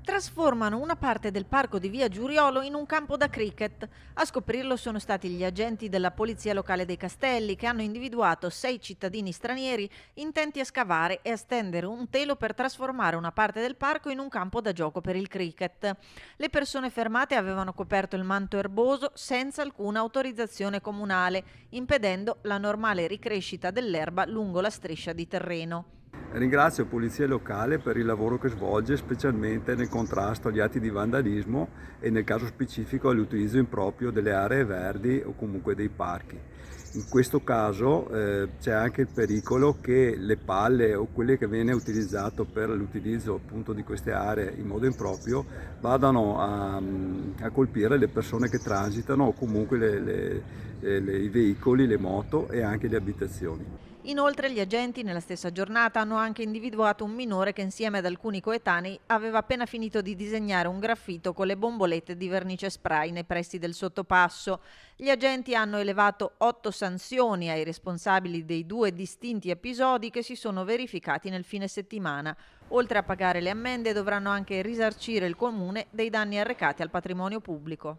Trasformano una parte del parco di Via Giuriolo in un campo da cricket. A scoprirlo sono stati gli agenti della Polizia Locale dei Castelli, che hanno individuato 6 cittadini stranieri intenti a scavare e a stendere un telo per trasformare una parte del parco in un campo da gioco per il cricket. Le persone fermate avevano coperto il manto erboso senza alcuna autorizzazione comunale, impedendo la normale ricrescita dell'erba lungo la striscia di terreno. Ringrazio Polizia Locale per il lavoro che svolge, specialmente nel contrasto agli atti di vandalismo e nel caso specifico all'utilizzo improprio delle aree verdi o comunque dei parchi. In questo caso c'è anche il pericolo che le palle o quelle che viene utilizzato per l'utilizzo appunto di queste aree in modo improprio vadano a colpire le persone che transitano o comunque i veicoli, le moto e anche le abitazioni. Inoltre gli agenti nella stessa giornata hanno anche individuato un minore che insieme ad alcuni coetanei aveva appena finito di disegnare un graffito con le bombolette di vernice spray nei pressi del sottopasso. Gli agenti hanno elevato 8 sanzioni ai responsabili dei 2 distinti episodi che si sono verificati nel fine settimana. Oltre a pagare le ammende dovranno anche risarcire il comune dei danni arrecati al patrimonio pubblico.